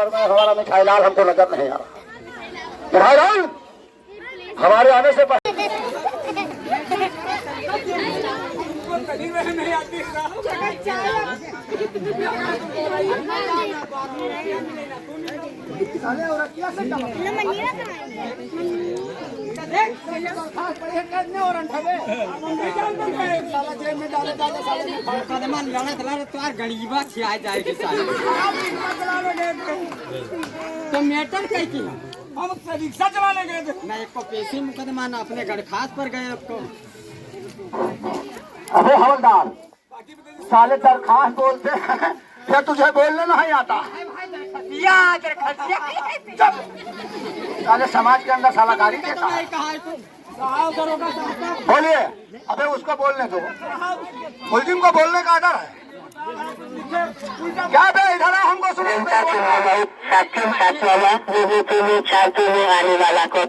और मैं हमारा मिठाई लाल हमको नजर नहीं आ रहा। मिठाई लाल हमारे आने से नहीं आती तो मेटर कई की हम रिक्शा चलाने गए थे। मैं एक पेशी मुकदमा ना अपने गढ़खास पर गए को। अबे हवलदार साले दरखास्त बोलते हैं क्या तुझे बोलने नहीं आता? साले समाज के अंदर सालाकारी देता है। बोलिए अबे उसको बोलने दो, मुलजिम को बोलने का आदर है क्या? बे इधर आ, हमको सुनो। आने वाला को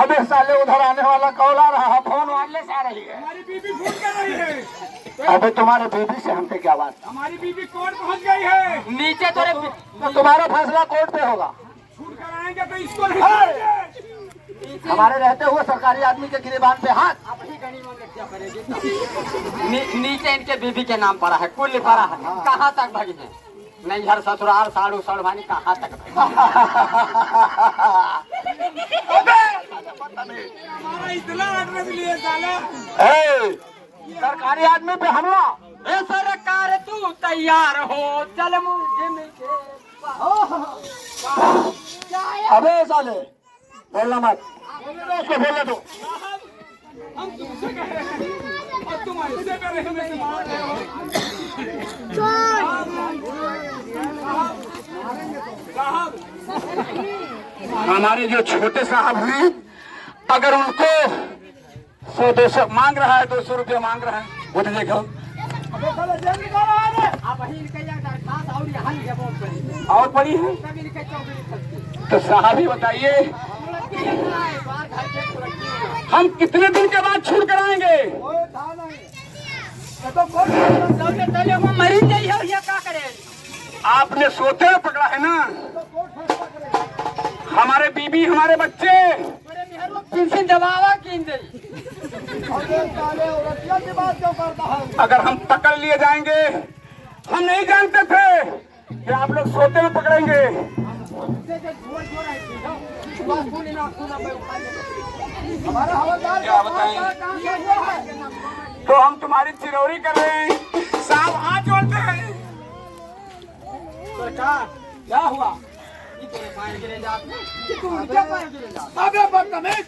अबे साले उधर आने वाला कॉल आ रहा है, फोन वायरलेस आ रही है। हमारी बीबी फोन कर रही है। अबे तुम्हारे बीबी से हमसे क्या बात? हमारी बीबी कोर्ट पहुंच गई है। नीचे तो तुम्हारा फैसला कोर्ट पे होगा। छूट कर आएंगे तो इसको नहीं छोड़ेंगे। हमारे रहते हुए सरकारी आदमी के गिरेबान पे हाथ। नीचे इनके बीबी के नाम पड़ा है, कुल पड़ा है। कहाँ तक भागी है? नहीं हर ससुराल साड़ू सड़वानी कहाँ तक हमारा इतना एड्रेस लिए साला। सरकारी आदमी पे हमला। ए सरकार तू तैयार हो, चल मुझे अबे साले बोलना मत, उसको बोलने दो। हम तुमसे कह रहे हैं और तुम ऐसे कर रहे हो, मैं मार रहे हो। साहब हमारे जो छोटे साहब हैं अगर उनको 100-200 मांग रहा है, 200 रुपये मांग रहा है, वो तो देखो और पड़ी है। तो साहब ही बताइए हम कितने दिन के बाद छूट कराएंगे? मरी नहीं हो या क्या करे? आपने सोते में पकड़ा है ना। हमारे बीबी हमारे बच्चे दबावा कीन दे। अगर हम पकड़ लिए जाएंगे, हम नहीं जानते थे कि आप लोग सोते में पकड़ेंगे। क्या बताएं? तो हम तुम्हारी चिरौरी कर रहे हैं। साहब हाथ जोड़ते हैं। सरकार क्या हुआ? अबे बदतमीज।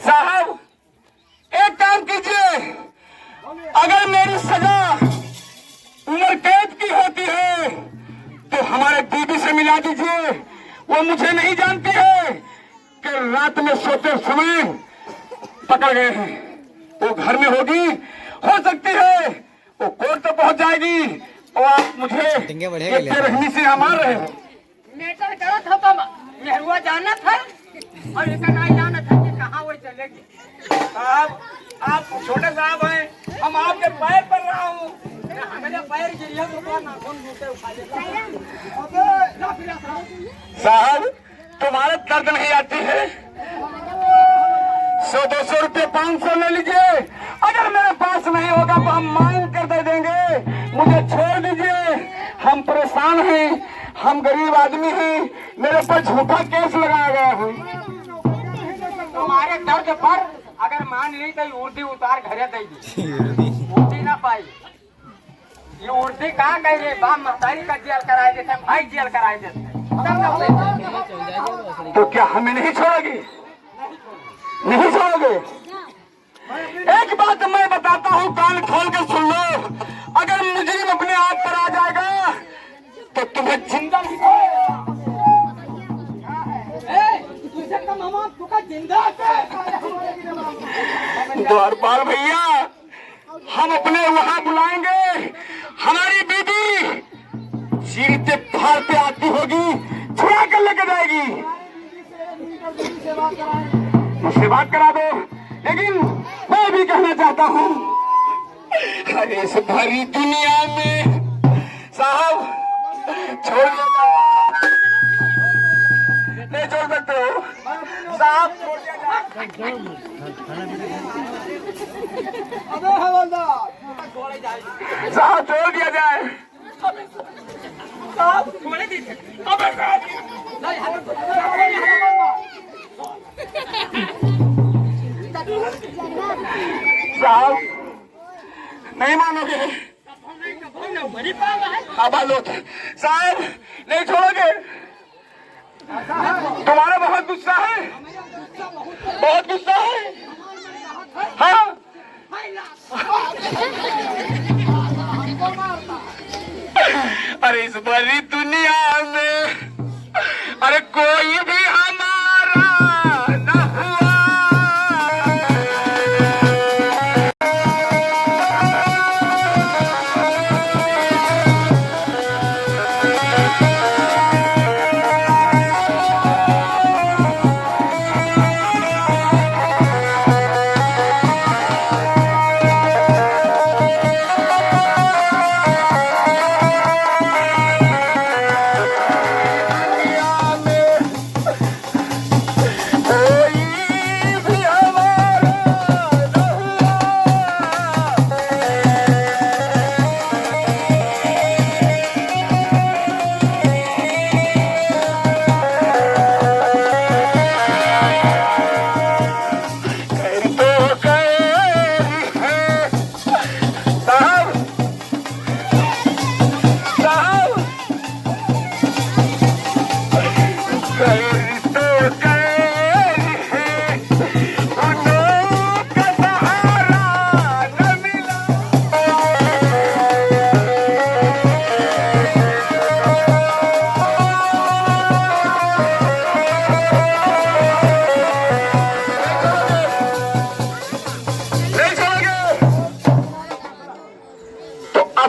साहब एक काम कीजिए, अगर मेरी सजा उम्र कैद की होती है तो हमारे बीबी से मिला दीजिए। वो मुझे नहीं जानती है कि रात में सोते समय पकड़ गए हैं। वो घर में होगी, हो सकती है वो कोर्ट तो पहुंच जाएगी और आप मुझे रहनी से मार रहे हो। मेटर करो था तो मेहरुआ जाना था और इसका नहीं जाना था कि कहाँ वो चलेगी। साहब आप छोटे साहब हैं, हम आपके पैर पर रहा हूँ। मेरे पैर गिरिया तो नाखून जूते उठा लेता। साहब तुम्हारे दर्द नहीं आती है? 100-200 रुपये 500 ले लीजिए। अगर मेरे पास नहीं होगा तो हम मांग कर दे देंगे। मुझे छोड़ दीजिए, हम परेशान हैं, हम गरीब आदमी हैं, मेरे पर झूठा केस लगाया गया है। तुम्हारे दर्द पर अगर मान ली तो उर्दी उतार घरे देगी। उर्दी ना पाई ये उर्दी कहाँ गई रे? बाप महतारी का जेल कराए देते, भाई जेल कराए देते। तो क्या हमें नहीं छोड़ोगी? नहीं छोड़ोगे? एक बात मैं बताता हूँ, कान खोल कर सुन लो। अगर मुजरिम अपने आप पर आ जाएगा तो तुम्हें जिंदा नहीं छोड़ेगा। द्वारपाल भैया हम अपने वहां बुलाएंगे। हमारी बीबी चीरते फाड़ते आती होगी, छुड़ा कर लेके जाएगी। मुझसे बात करा दो। लेकिन मैं भी कहना चाहता हूँ, अरे इस भरी दुनिया में साहब छोड़ देगा। अबे हवलदार साहब छोड़ दिया जाए। साहब छोड़े दीजिए अबे साहब नहीं साहब नहीं मानोगे। आबालोत साहब नहीं छोड़ोगे। तुम्हारा बहुत गुस्सा है, बहुत गुस्सा है। हाँ अरे इस बड़ी दुनिया में अरे कोई भी हमारा न हुआ।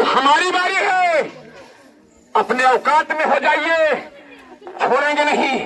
हमारी बारी है, अपने औकात में हो जाइए, छोड़ेंगे नहीं।